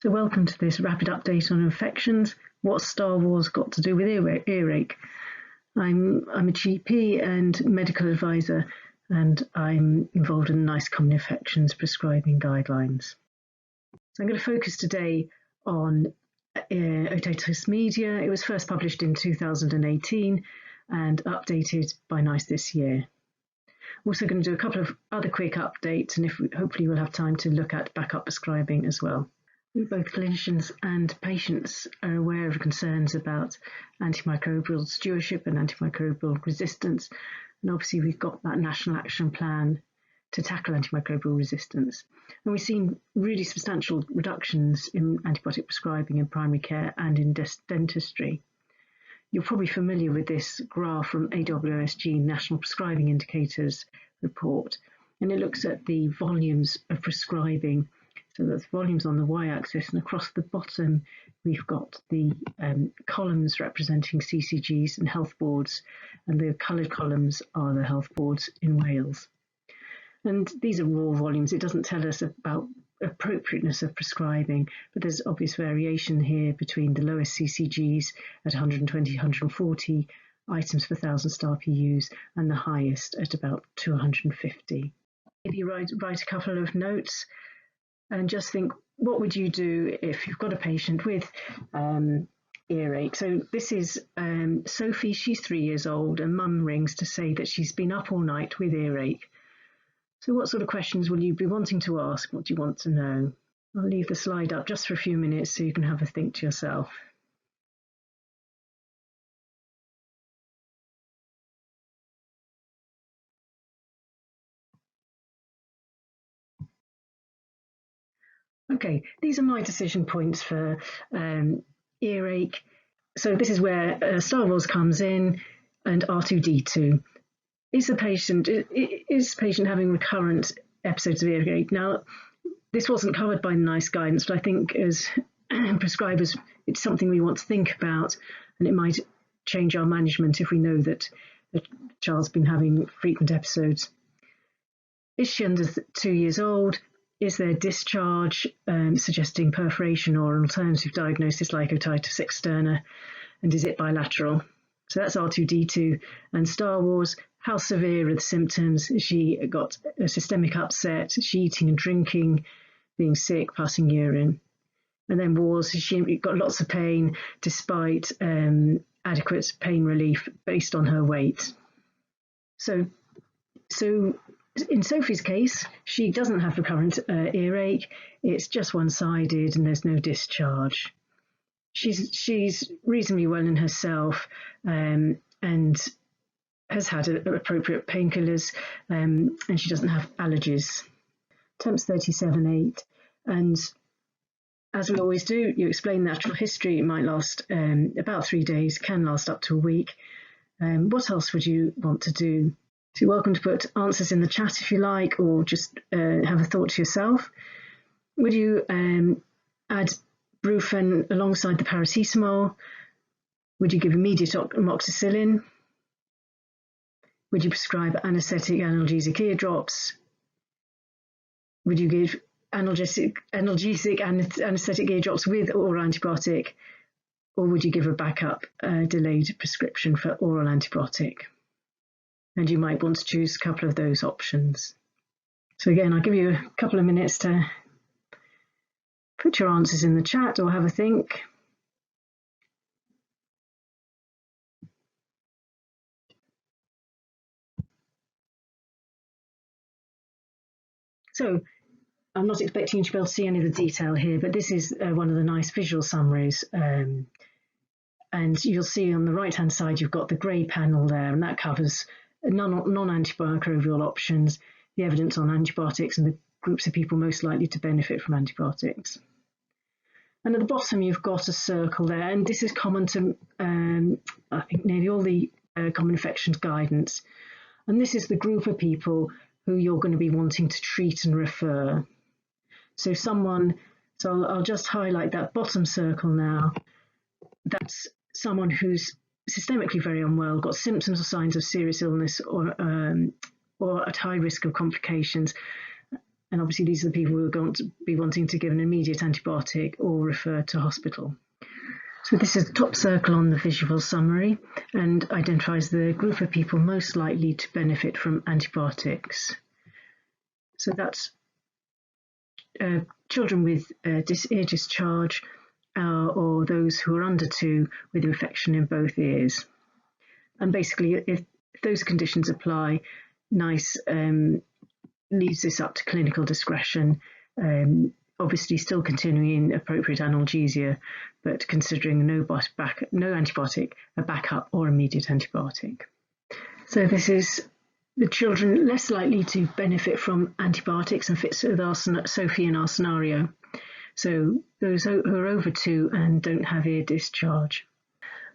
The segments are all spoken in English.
So welcome to this rapid update on infections. What's Star Wars got to do with earache? I'm a GP and medical advisor, and I'm involved in the NICE Common Infections prescribing guidelines. So I'm going to focus today on Otitis media. It was first published in 2018 and updated by NICE this year. I'm also going to do a couple of other quick updates, and hopefully we'll have time to look at backup prescribing as well. Both clinicians and patients are aware of concerns about antimicrobial stewardship and antimicrobial resistance, and obviously we've got that National Action Plan to tackle antimicrobial resistance. And we've seen really substantial reductions in antibiotic prescribing in primary care and in dentistry. You're probably familiar with this graph from AWSG National Prescribing Indicators report, and it looks at the volumes of prescribing. So that's volumes on the y-axis, and across the bottom we've got the columns representing CCGs and health boards, and the coloured columns are the health boards in Wales. And these are raw volumes. It doesn't tell us about appropriateness of prescribing, but there's obvious variation here between the lowest CCGs at 120, 140 items per 1,000 star PUs and the highest at about 250. Maybe write a couple of notes and just think, what would you do if you've got a patient with earache? So this is Sophie. She's 3 years old, and mum rings to say that she's been up all night with earache. So what sort of questions will you be wanting to ask? What do you want to know? I'll leave the slide up just for a few minutes so you can have a think to yourself. Okay, these are my decision points for earache. So this is where Star Wars comes in, and R2D2. Is the patient having recurrent episodes of earache? Now, this wasn't covered by the NICE guidance, but I think as prescribers, it's something we want to think about, and it might change our management if we know that a child's been having frequent episodes. Is she under 2 years old? Is there discharge suggesting perforation or an alternative diagnosis like otitis externa? And is it bilateral? So that's R2D2. And Star Wars, how severe are the symptoms? Has she got a systemic upset? Is she eating and drinking, being sick, passing urine? And then Wars, has she got lots of pain despite adequate pain relief based on her weight? So in Sophie's case, she doesn't have recurrent earache. It's just one-sided and there's no discharge. She's reasonably well in herself and has had appropriate painkillers, and she doesn't have allergies. Temps 37.8, and as we always do, you explain natural history. It might last about 3 days, can last up to a week. What else would you want to do? So you're welcome to put answers in the chat if you like, or just have a thought to yourself. Would you add Brufen alongside the paracetamol? Would you give immediate amoxicillin? Would you prescribe anaesthetic analgesic ear drops? Would you give analgesic anaesthetic ear drops with oral antibiotic? Or would you give a backup delayed prescription for oral antibiotic? And you might want to choose a couple of those options. So again, I'll give you a couple of minutes to put your answers in the chat or have a think. So I'm not expecting you to be able to see any of the detail here, but this is one of the nice visual summaries. And you'll see on the right-hand side, you've got the grey panel there, and that covers non-antimicrobial options, the evidence on antibiotics, and the groups of people most likely to benefit from antibiotics. And at the bottom, you've got a circle there, and this is common to, I think, nearly all the common infections guidance. And this is the group of people who you're going to be wanting to treat and refer. So I'll just highlight that bottom circle now. That's someone who's systemically very unwell, got symptoms or signs of serious illness, or at high risk of complications, And obviously these are the people who are going to be wanting to give an immediate antibiotic or refer to hospital. So this is the top circle on the visual summary and identifies the group of people most likely to benefit from antibiotics. So that's children with ear discharge or those who are under 2 with infection in both ears. And basically, if those conditions apply, NICE leaves this up to clinical discretion, obviously still continuing appropriate analgesia, but considering no antibiotic, a backup or immediate antibiotic. So this is the children less likely to benefit from antibiotics and fits with Sophie in our scenario. So those who are over 2 and don't have ear discharge.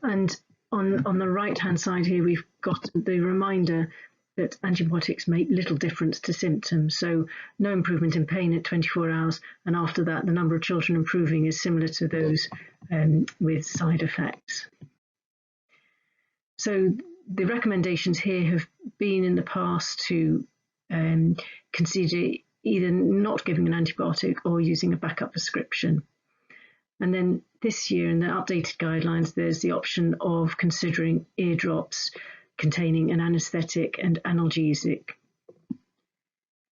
And on the right-hand side here, we've got the reminder that antibiotics make little difference to symptoms. So no improvement in pain at 24 hours. And after that, the number of children improving is similar to those with side effects. So the recommendations here have been in the past to consider either not giving an antibiotic or using a backup prescription. And then this year in the updated guidelines, there's the option of considering eardrops containing an anaesthetic and analgesic.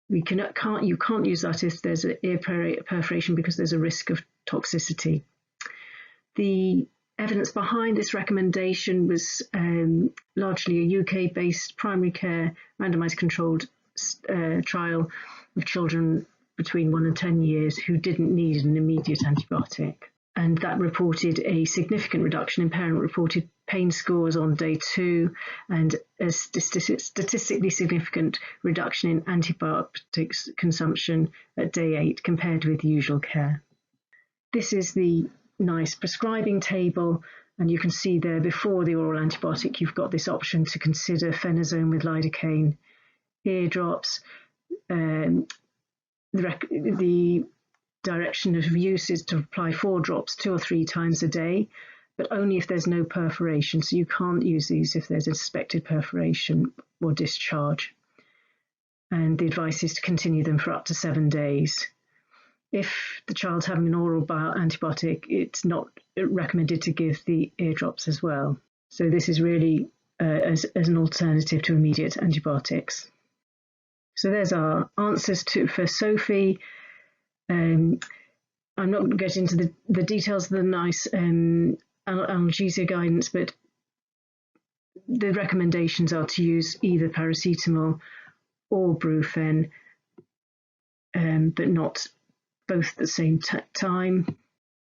You can't use that if there's an ear perforation because there's a risk of toxicity. The evidence behind this recommendation was largely a UK-based primary care randomised controlled trial of children between 1 and 10 years who didn't need an immediate antibiotic. And that reported a significant reduction in parent-reported pain scores on day 2 and a statistically significant reduction in antibiotics consumption at day 8 compared with usual care. This is the NICE prescribing table, and you can see there before the oral antibiotic you've got this option to consider phenazone with lidocaine, eardrops. The direction of use is to apply 4 drops 2 or 3 times a day, but only if there's no perforation. So you can't use these if there's a suspected perforation or discharge. And the advice is to continue them for up to 7 days. If the child's having an oral antibiotic, it's not recommended to give the eardrops as well. So this is really as an alternative to immediate antibiotics. So there's our answers for Sophie. I'm not going to get into the details of the NICE analgesia guidance, but the recommendations are to use either paracetamol or Brufen, but not both at the same time.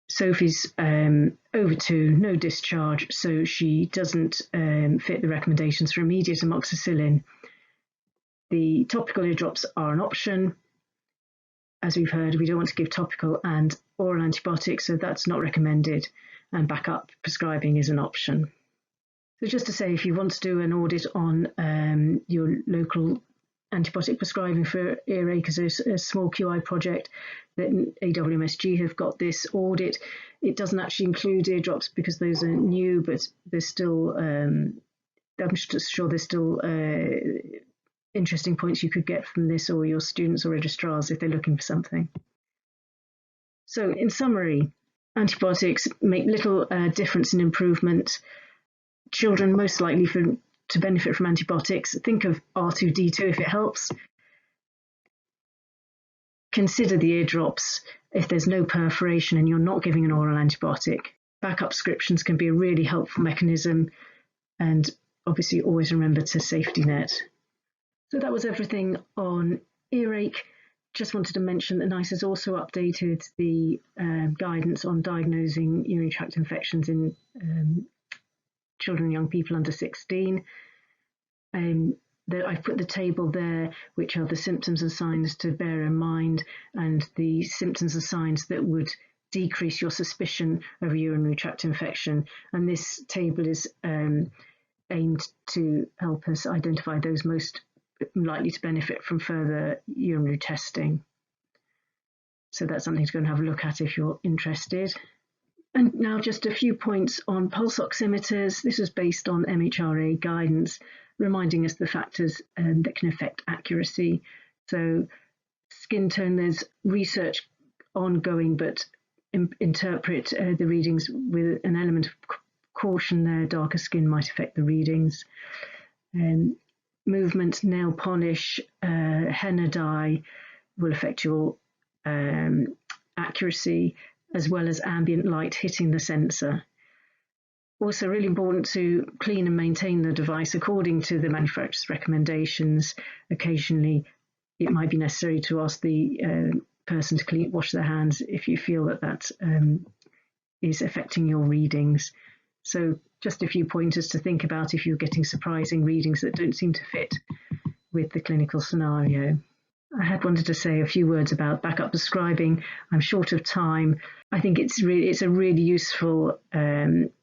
Sophie's over 2, no discharge, so she doesn't fit the recommendations for immediate amoxicillin. The topical eardrops are an option. As we've heard, we don't want to give topical and oral antibiotics, so that's not recommended, and backup prescribing is an option. So just to say, if you want to do an audit on your local antibiotic prescribing for earache as a small QI project, that AWMSG have got this audit. It doesn't actually include eardrops because those are new, but there's still, I'm sure there's still interesting points you could get from this, or your students or registrars if they're looking for something. So in summary, antibiotics make little difference in improvement. Children most likely to benefit from antibiotics. Think of R2D2 if it helps. Consider the eardrops if there's no perforation and you're not giving an oral antibiotic. Backup prescriptions can be a really helpful mechanism, and obviously always remember to safety net. So that was everything on earache. Just wanted to mention that NICE has also updated the guidance on diagnosing urinary tract infections in children and young people under 16. I've put the table there, which are the symptoms and signs to bear in mind, and the symptoms and signs that would decrease your suspicion of a urinary tract infection. And this table is aimed to help us identify those most likely to benefit from further urinary testing. So that's something to go and have a look at if you're interested. And now just a few points on pulse oximeters. This was based on MHRA guidance, reminding us the factors that can affect accuracy. So Skin tone, there's research ongoing, but interpret the readings with an element of caution there. Darker skin might affect the readings. Movement, nail polish, henna dye will affect your accuracy, as well as ambient light hitting the sensor. Also really important to clean and maintain the device according to the manufacturer's recommendations. Occasionally it might be necessary to ask the person to wash their hands if you feel that is affecting your readings. So just a few pointers to think about if you're getting surprising readings that don't seem to fit with the clinical scenario. I had wanted to say a few words about backup prescribing. I'm short of time. I think it's a really useful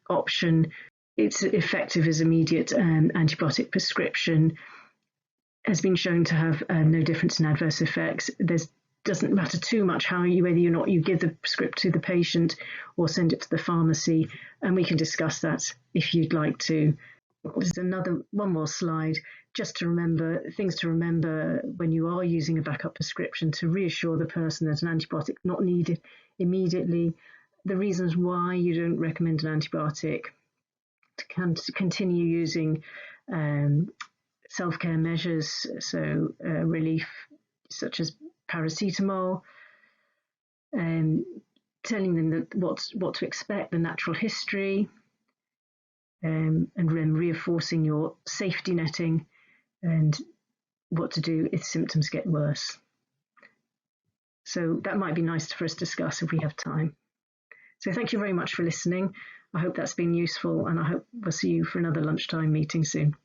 option. It's effective as immediate antibiotic prescription. Has been shown to have no difference in adverse effects. Doesn't matter too much whether or not you give the script to the patient or send it to the pharmacy, and we can discuss that if you'd like to. There's one more slide, just to remember things to remember when you are using a backup prescription, to reassure the person that an antibiotic is not needed immediately, the reasons why you don't recommend an antibiotic, to continue using self-care measures, so relief such as paracetamol, and telling them that what to expect, the natural history, and then reinforcing your safety netting and what to do if symptoms get worse. So that might be nice for us to discuss if we have time. So thank you very much for listening. I hope that's been useful, and I hope we'll see you for another lunchtime meeting soon.